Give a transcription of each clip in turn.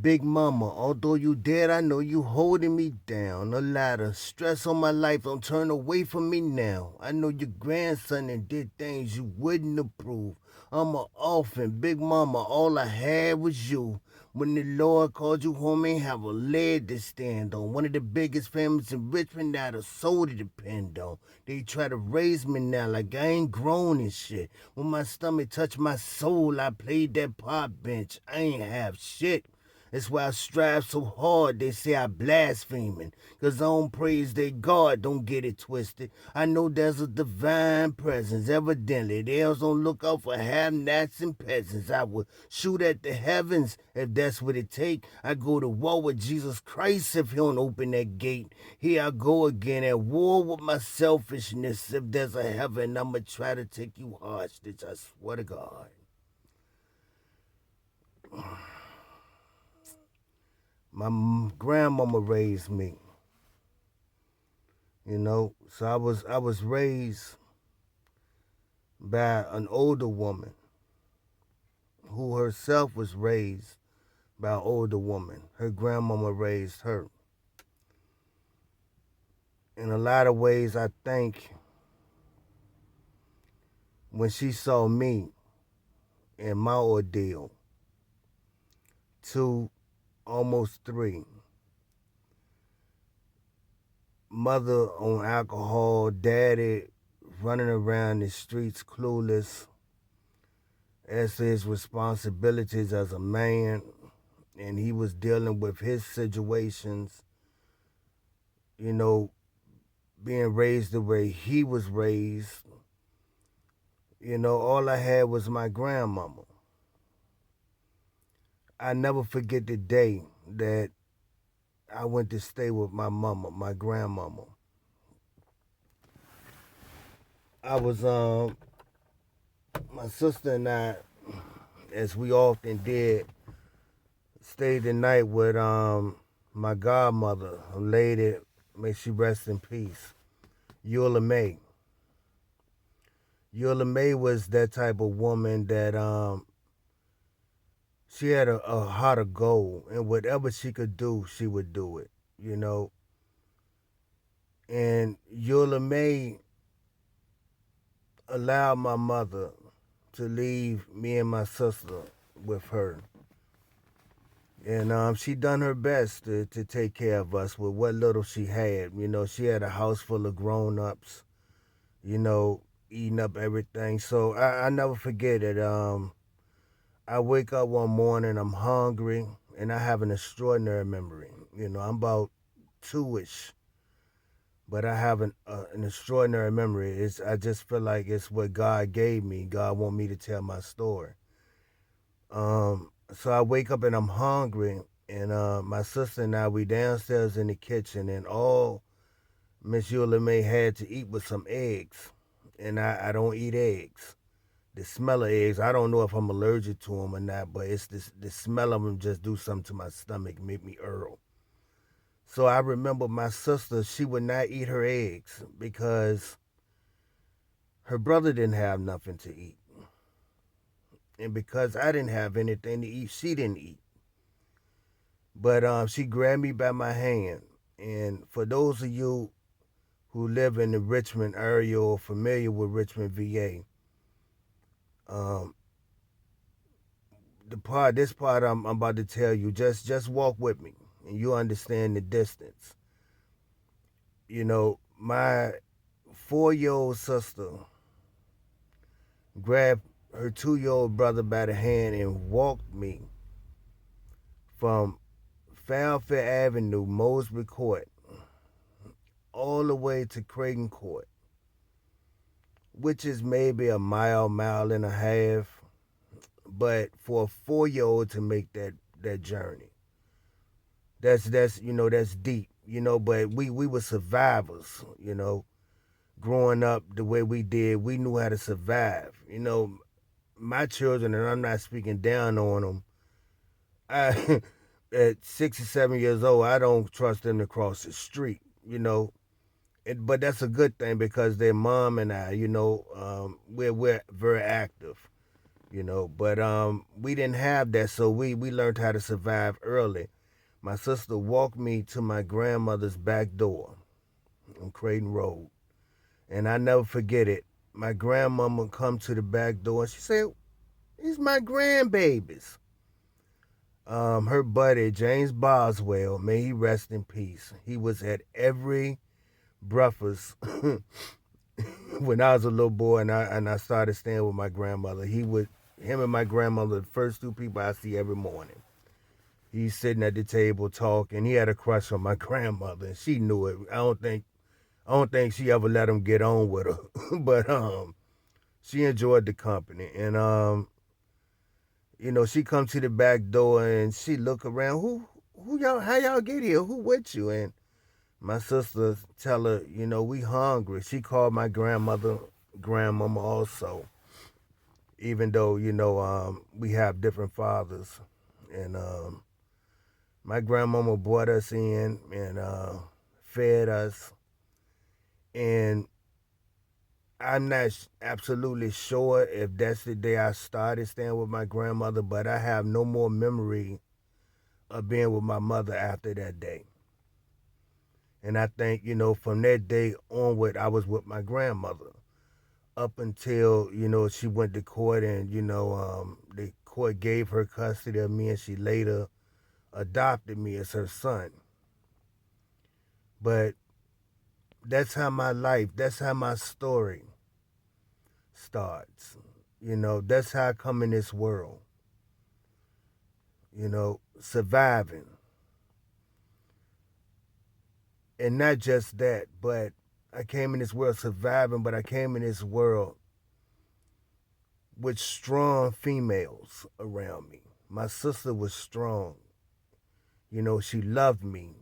Big mama, although you dead, I know you holding me down. A lot of stress on my life, don't turn away from me now. I know your grandson and did things you wouldn't approve. I'm a orphan, big mama, all I had was you. When the Lord called you home, ain't have a leg to stand on. One of the biggest families in Richmond, not a soul to depend on. They try to raise me now like I ain't grown and shit. When my stomach touched my soul, I played that park bench. I ain't have shit. That's why I strive so hard. They say I blaspheming. Cause I don't praise their God, don't get it twisted. I know there's a divine presence, evidently. They else don't look out for have-nots and peasants. I would shoot at the heavens if that's what it take. I go to war with Jesus Christ if he don't open that gate. Here I go again at war with my selfishness. If there's a heaven, I'ma try to take you hostage. I swear to God. My grandmama raised me, so I was raised by an older woman who herself was raised by an older woman. Her grandmama raised her. In a lot of ways, I think when she saw me in my ordeal, 2, almost 3, mother on alcohol, daddy running around the streets clueless as to his responsibilities as a man, and he was dealing with his situations, you know, being raised the way he was raised. All I had was my grandmama. I never forget the day that I went to stay with my mama, my grandmama. I was my sister and I, as we often did, stayed the night with my godmother, a lady, may she rest in peace, Eula May. Eula May was that type of woman that she had a heart of gold, and whatever she could do, she would do it, you know. And Eula May allowed my mother to leave me and my sister with her. And she done her best to take care of us with what little she had. She had a house full of grown-ups, eating up everything. So I never forget it. I wake up one morning, I'm hungry, and I have an extraordinary memory. I'm about 2-ish, but I have an extraordinary memory. I just feel like it's what God gave me. God want me to tell my story. So I wake up and I'm hungry, and my sister and I, we downstairs in the kitchen, and all Miss Eula May had to eat was some eggs, and I don't eat eggs. The smell of eggs, I don't know if I'm allergic to them or not, but it's the smell of them just do something to my stomach, make me earl. So I remember my sister, she would not eat her eggs because her brother didn't have nothing to eat. And because I didn't have anything to eat, she didn't eat. But she grabbed me by my hand. And for those of you who live in the Richmond area or familiar with Richmond, VA, um, this part I'm about to tell you, just walk with me, and you understand the distance. My 4-year-old sister grabbed her 2-year-old brother by the hand and walked me from Falford Avenue, Mosby Court, all the way to Creighton Court, which is maybe a mile and a half. But for a 4-year-old to make that journey, that's deep. But we were survivors. Growing up the way we did, we knew how to survive. My children, and I'm not speaking down on them. I at 6 or 7 years old, I don't trust them to cross the street. But that's a good thing because their mom and I, we're very active. But we didn't have that, so we learned how to survive early. My sister walked me to my grandmother's back door on Creighton Road, and I never forget it. My grandmama come to the back door and she said, "These my grandbabies." Her buddy James Boswell, may he rest in peace. He was at every breakfast when I was a little boy, and I started staying with my grandmother. Him and my grandmother, the first two people I see every morning. He's sitting at the table talking. He had a crush on my grandmother, and she knew it. I don't think she ever let him get on with her, but she enjoyed the company, and she come to the back door and she look around. Who y'all? How y'all get here? Who with you? And my sister tell her, we hungry. She called my grandmama also, even though we have different fathers, and my grandmama brought us in and fed us, and I'm not absolutely sure if that's the day I started staying with my grandmother, but I have no more memory of being with my mother after that day. And I think, from that day onward, I was with my grandmother up until, she went to court and, the court gave her custody of me and she later adopted me as her son. But that's how my story starts. That's how I come in this world, surviving. And not just that, but I came in this world surviving, but I came in this world with strong females around me. My sister was strong. She loved me.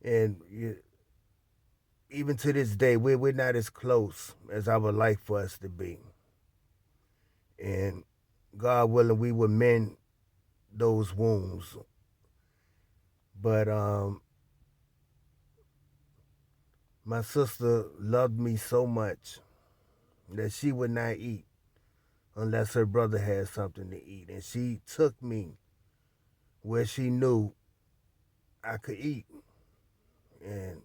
And even to this day, we're not as close as I would like for us to be. And God willing, we would mend those wounds. But my sister loved me so much that she would not eat unless her brother had something to eat. And she took me where she knew I could eat. And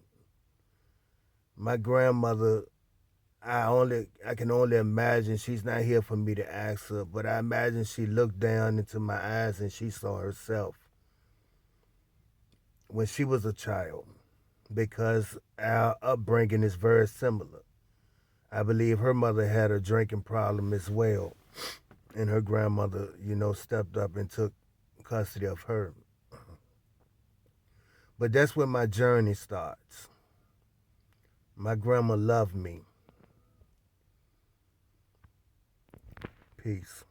my grandmother, I can only imagine, she's not here for me to ask her, but I imagine she looked down into my eyes and she saw herself when she was a child, because our upbringing is very similar. I believe her mother had a drinking problem as well, and her grandmother, stepped up and took custody of her. But that's where my journey starts. My grandma loved me. Peace.